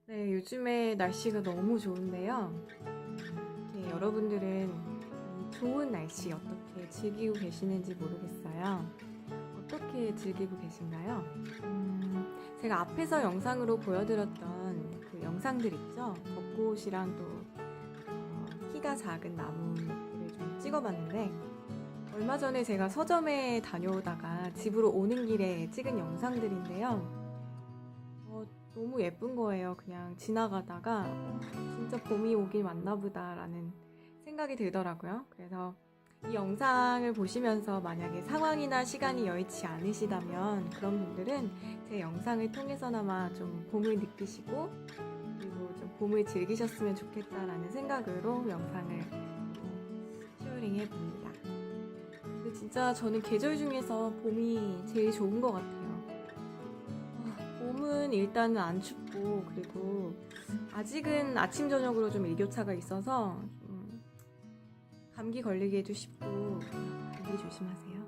네, 요즘에 날씨가 너무 좋은데요. 네, 여러분들은 이 좋은 날씨 어떻게 즐기고 계시는지 모르겠어요. 어떻게 즐기고 계신가요? 제가 앞에서 영상으로 보여드렸던 그 영상들 있죠? 벚꽃이랑 또 키가 작은 나무를 좀 찍어봤는데 얼마 전에 제가 서점에 다녀오다가 집으로 오는 길에 찍은 영상들인데요. 너무 예쁜 거예요. 그냥 지나가다가 진짜 봄이 오길 왔나 보다라는 생각이 들더라고요. 그래서 이 영상을 보시면서 만약에 상황이나 시간이 여의치 않으시다면 그런 분들은 제 영상을 통해서나마 좀 봄을 느끼시고 그리고 좀 봄을 즐기셨으면 좋겠다라는 생각으로 영상을 쉐어링 해봅니다. 근데 진짜 저는 계절 중에서 봄이 제일 좋은 것 같아요. 봄은 일단은 안 춥고 그리고 아직은 아침 저녁으로 좀 일교차가 있어서 좀 감기 걸리기도 쉽고 감기 조심하세요.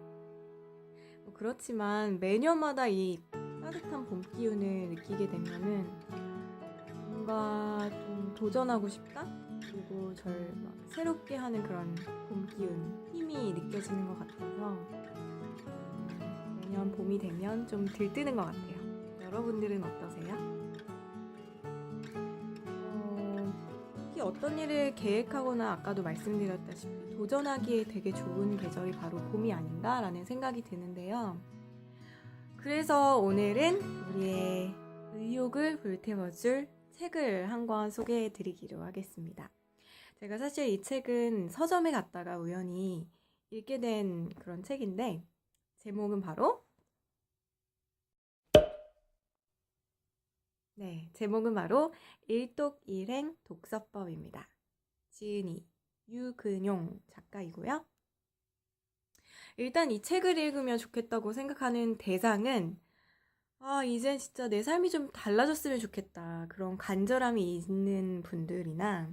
그렇지만 매년마다 이 따뜻한 봄 기운을 느끼게 되면은 뭔가 좀 도전하고 싶다? 그리고 절 막 새롭게 하는 그런 봄 기운, 힘이 느껴지는 것 같아서 매년 봄이 되면 좀 들뜨는 것 같아요. 여러분들은 어떠세요? 특히 어떤 일을 계획하거나 아까도 말씀드렸다시피 도전하기에 되게 좋은 계절이 바로 봄이 아닌가라는 생각이 드는데요. 그래서 오늘은 우리의 의욕을 불태워줄 책을 한 권 소개해 드리기로 하겠습니다. 제가 사실 이 책은 서점에 갔다가 우연히 읽게 된 그런 책인데 제목은 바로 제목은 바로 일독일행 독서법입니다. 지은이 유근용 작가이고요. 일단 이 책을 읽으면 좋겠다고 생각하는 대상은 이젠 진짜 내 삶이 좀 달라졌으면 좋겠다. 그런 간절함이 있는 분들이나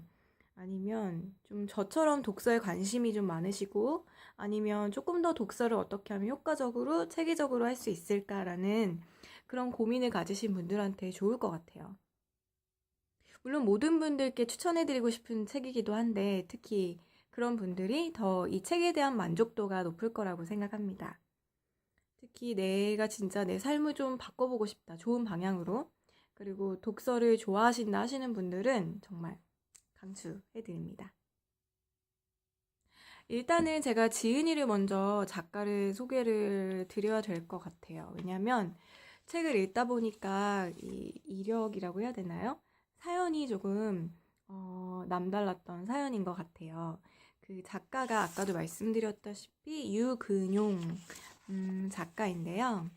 아니면 좀 저처럼 독서에 관심이 좀 많으시고 아니면 조금 더 독서를 어떻게 하면 효과적으로 체계적으로 할 수 있을까라는 그런 고민을 가지신 분들한테 좋을 것 같아요. 물론 모든 분들께 추천해드리고 싶은 책이기도 한데 특히 그런 분들이 더 이 책에 대한 만족도가 높을 거라고 생각합니다. 특히 내가 진짜 내 삶을 좀 바꿔보고 싶다. 좋은 방향으로. 그리고 독서를 좋아하신다 하시는 분들은 정말 강추해드립니다. 일단은 제가 지은이를 먼저 작가를 소개를 드려야 될 것 같아요. 왜냐면 책을 읽다 보니까 이 이력이라고 해야 되나요? 사연이 조금 남달랐던 사연인 것 같아요. 그 작가가 아까도 말씀드렸다시피 유근용 작가인데요.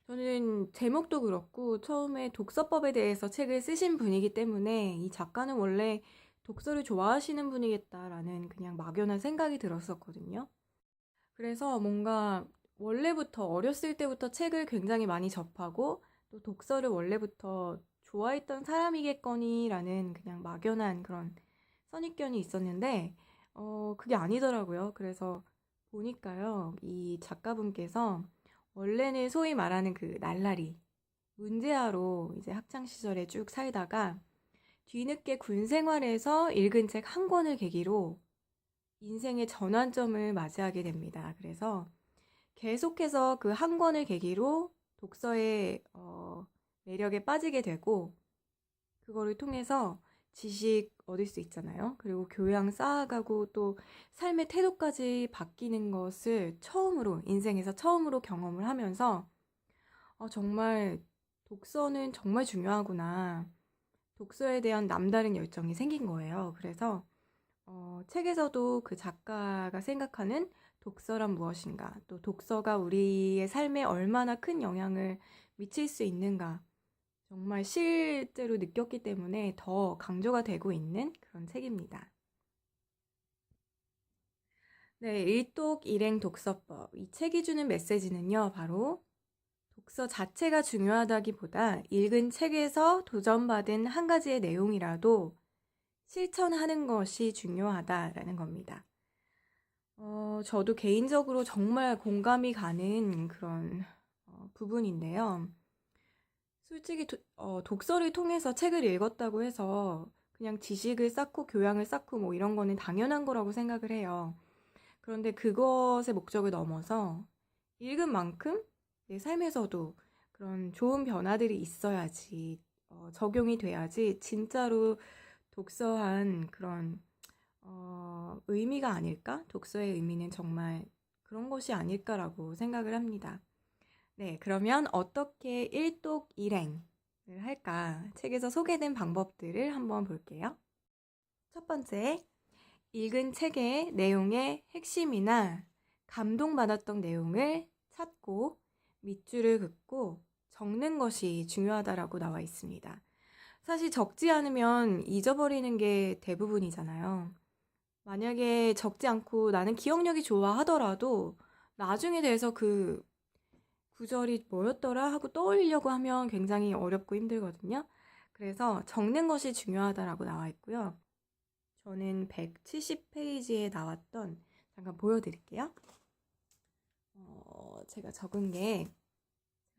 저는 제목도 그렇고 처음에 독서법에 대해서 책을 쓰신 분이기 때문에 이 작가는 원래 독서를 좋아하시는 분이겠다라는 그냥 막연한 생각이 들었었거든요. 그래서 뭔가 원래부터 어렸을 때부터 책을 굉장히 많이 접하고 또 독서를 원래부터 좋아했던 사람이겠거니라는 그냥 막연한 그런 선입견이 있었는데 그게 아니더라고요. 그래서 보니까요, 이 작가분께서 원래는 소위 말하는 그 날라리 문제아로 이제 학창 시절에 쭉 살다가 뒤늦게 군 생활에서 읽은 책 한 권을 계기로 인생의 전환점을 맞이하게 됩니다. 그래서 계속해서 그 한 권을 계기로 독서의 매력에 빠지게 되고 그거를 통해서 지식 얻을 수 있잖아요. 그리고 교양 쌓아가고 또 삶의 태도까지 바뀌는 것을 인생에서 처음으로 경험을 하면서 정말 독서는 정말 중요하구나. 독서에 대한 남다른 열정이 생긴 거예요. 그래서 책에서도 그 작가가 생각하는 독서란 무엇인가, 또 독서가 우리의 삶에 얼마나 큰 영향을 미칠 수 있는가, 정말 실제로 느꼈기 때문에 더 강조가 되고 있는 그런 책입니다. 네, 일독일행 독서법. 이 책이 주는 메시지는요, 바로 독서 자체가 중요하다기보다 읽은 책에서 도전받은 한 가지의 내용이라도 실천하는 것이 중요하다라는 겁니다. 저도 개인적으로 정말 공감이 가는 그런 부분인데요. 솔직히 독서를 통해서 책을 읽었다고 해서 그냥 지식을 쌓고 교양을 쌓고 뭐 이런 거는 당연한 거라고 생각을 해요. 그런데 그것의 목적을 넘어서 읽은 만큼 내 삶에서도 그런 좋은 변화들이 있어야지, 적용이 돼야지 진짜로 독서한 그런 의미가 아닐까? 독서의 의미는 정말 그런 것이 아닐까라고 생각을 합니다. 네, 그러면 어떻게 일독일행을 할까? 책에서 소개된 방법들을 한번 볼게요. 첫 번째, 읽은 책의 내용의 핵심이나 감동받았던 내용을 찾고 밑줄을 긋고 적는 것이 중요하다라고 나와 있습니다. 사실 적지 않으면 잊어버리는 게 대부분이잖아요. 만약에 적지 않고 나는 기억력이 좋아 하더라도 나중에 돼서 그 구절이 뭐였더라 하고 떠올리려고 하면 굉장히 어렵고 힘들거든요. 그래서 적는 것이 중요하다라고 나와 있고요. 저는 170페이지에 나왔던, 잠깐 보여드릴게요. 제가 적은 게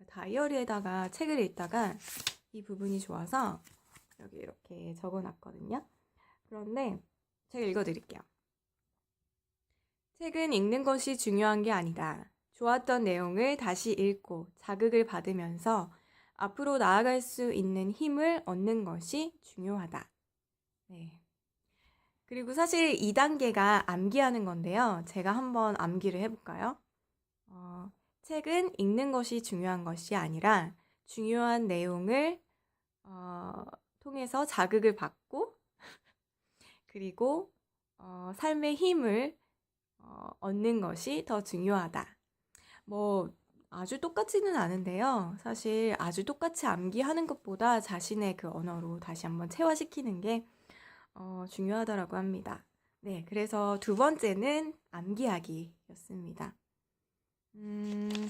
다이어리에다가 책을 읽다가 이 부분이 좋아서 여기 이렇게 적어놨거든요. 그런데 제가 읽어드릴게요. 책은 읽는 것이 중요한 게 아니다. 좋았던 내용을 다시 읽고 자극을 받으면서 앞으로 나아갈 수 있는 힘을 얻는 것이 중요하다. 네. 그리고 사실 2단계가 암기하는 건데요. 제가 한번 암기를 해볼까요? 책은 읽는 것이 중요한 것이 아니라 중요한 내용을 통해서 자극을 받고 그리고 삶의 힘을 얻는 것이 더 중요하다. 뭐 아주 똑같지는 않은데요. 사실 아주 똑같이 암기하는 것보다 자신의 그 언어로 다시 한번 체화시키는 게 중요하다라고 합니다. 네, 그래서 두 번째는 암기하기였습니다.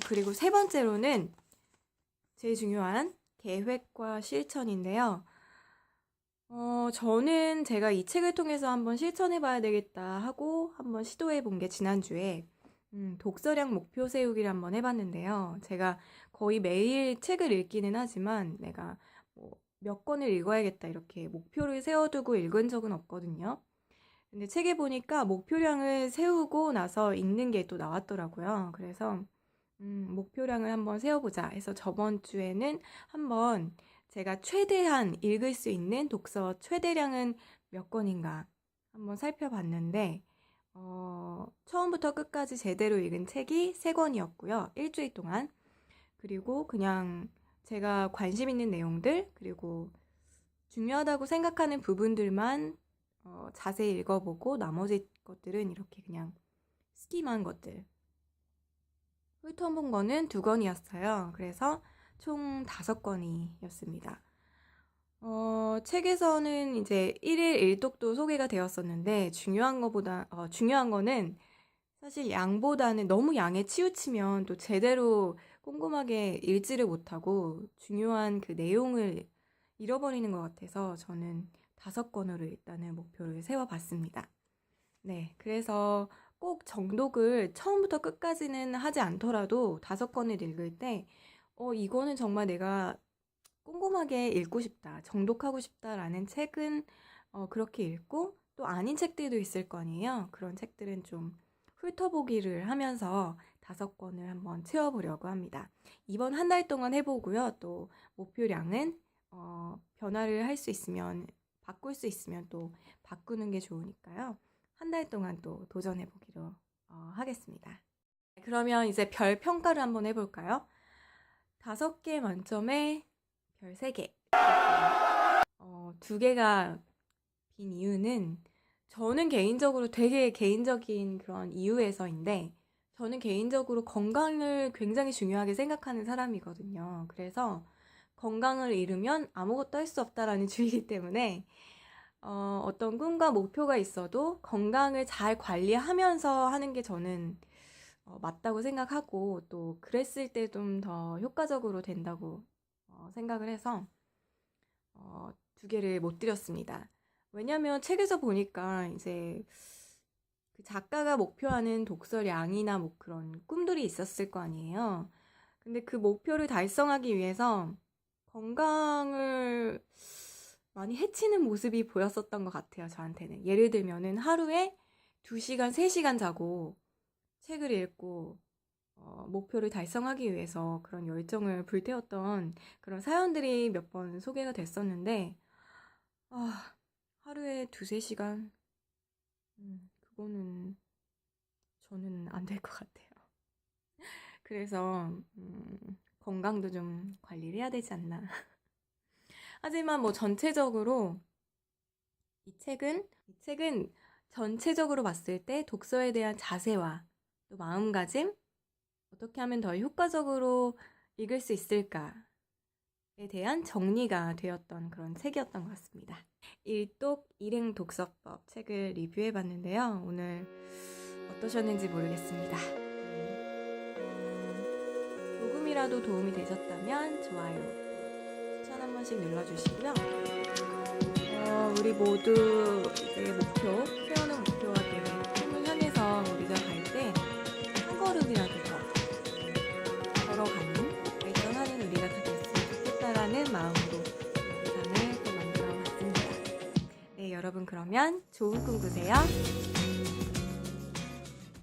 그리고 세 번째로는 제일 중요한 계획과 실천인데요. 저는 제가 이 책을 통해서 한번 실천해 봐야 되겠다 하고 한번 시도해 본 게 지난주에 독서량 목표 세우기를 한번 해봤는데요. 제가 거의 매일 책을 읽기는 하지만 내가 뭐 몇 권을 읽어야겠다 이렇게 목표를 세워두고 읽은 적은 없거든요. 근데 책에 보니까 목표량을 세우고 나서 읽는 게 또 나왔더라고요. 그래서 목표량을 한번 세워보자 해서 저번 주에는 한번 제가 최대한 읽을 수 있는 독서 최대량은 몇 권인가 한번 살펴봤는데 처음부터 끝까지 제대로 읽은 책이 3권이었고요. 일주일 동안. 그리고 그냥 제가 관심 있는 내용들 그리고 중요하다고 생각하는 부분들만 자세히 읽어보고 나머지 것들은 이렇게 그냥 스kim한 것들 훑어본 거는 2권이었어요. 그래서 총 5권이었습니다. 책에서는 이제 1일 1독도 소개가 되었었는데 중요한 거는 사실 양보다는 너무 양에 치우치면 또 제대로 꼼꼼하게 읽지를 못하고 중요한 그 내용을 잃어버리는 것 같아서 저는 5권으로 일단은 목표를 세워봤습니다. 네, 그래서 꼭 정독을 처음부터 끝까지는 하지 않더라도 5권을 읽을 때 이거는 정말 내가 꼼꼼하게 읽고 싶다, 정독하고 싶다라는 책은 그렇게 읽고 또 아닌 책들도 있을 거 아니에요. 그런 책들은 좀 훑어보기를 하면서 5권을 한번 채워보려고 합니다. 이번 한 달 동안 해보고요. 또 목표량은 변화를 할 수 있으면 바꿀 수 있으면 또 바꾸는 게 좋으니까요. 한 달 동안 또 도전해보기로 하겠습니다. 그러면 이제 별 평가를 한번 해볼까요? 5개 만점에 별 3개. 2개가 빈 이유는 저는 개인적으로 되게 개인적인 그런 이유에서인데 저는 개인적으로 건강을 굉장히 중요하게 생각하는 사람이거든요. 그래서 건강을 잃으면 아무것도 할 수 없다라는 주의이기 때문에 어떤 꿈과 목표가 있어도 건강을 잘 관리하면서 하는 게 저는 맞다고 생각하고 또 그랬을 때 좀 더 효과적으로 된다고 생각을 해서 2개를 못 드렸습니다. 왜냐면 책에서 보니까 이제 그 작가가 목표하는 독서량이나 뭐 그런 꿈들이 있었을 거 아니에요. 근데 그 목표를 달성하기 위해서 건강을 많이 해치는 모습이 보였었던 것 같아요, 저한테는. 예를 들면은 하루에 2시간, 3시간 자고 책을 읽고 목표를 달성하기 위해서 그런 열정을 불태웠던 그런 사연들이 몇 번 소개가 됐었는데, 하루에 2-3시간? 그거는 저는 안 될 것 같아요. 그래서 건강도 좀 관리를 해야 되지 않나. 하지만 뭐 전체적으로 이 책은 전체적으로 봤을 때 독서에 대한 자세와 또 마음가짐, 어떻게 하면 더 효과적으로 읽을 수 있을까에 대한 정리가 되었던 그런 책이었던 것 같습니다. 일독 일행 독서법 책을 리뷰해 봤는데요. 오늘 어떠셨는지 모르겠습니다. 조금이라도 도움이 되셨다면 좋아요, 추천 한 번씩 눌러주시고요. 우리 모두 이제 세우는 목표와 꿈을 향해서 우리가 갈 때 한 걸음이라도 더 걸어가는 발전하는 우리가 다 됐으면 좋겠다라는 마음으로 영상을 또 만들어 봤습니다. 네, 여러분 그러면 좋은 꿈 꾸세요.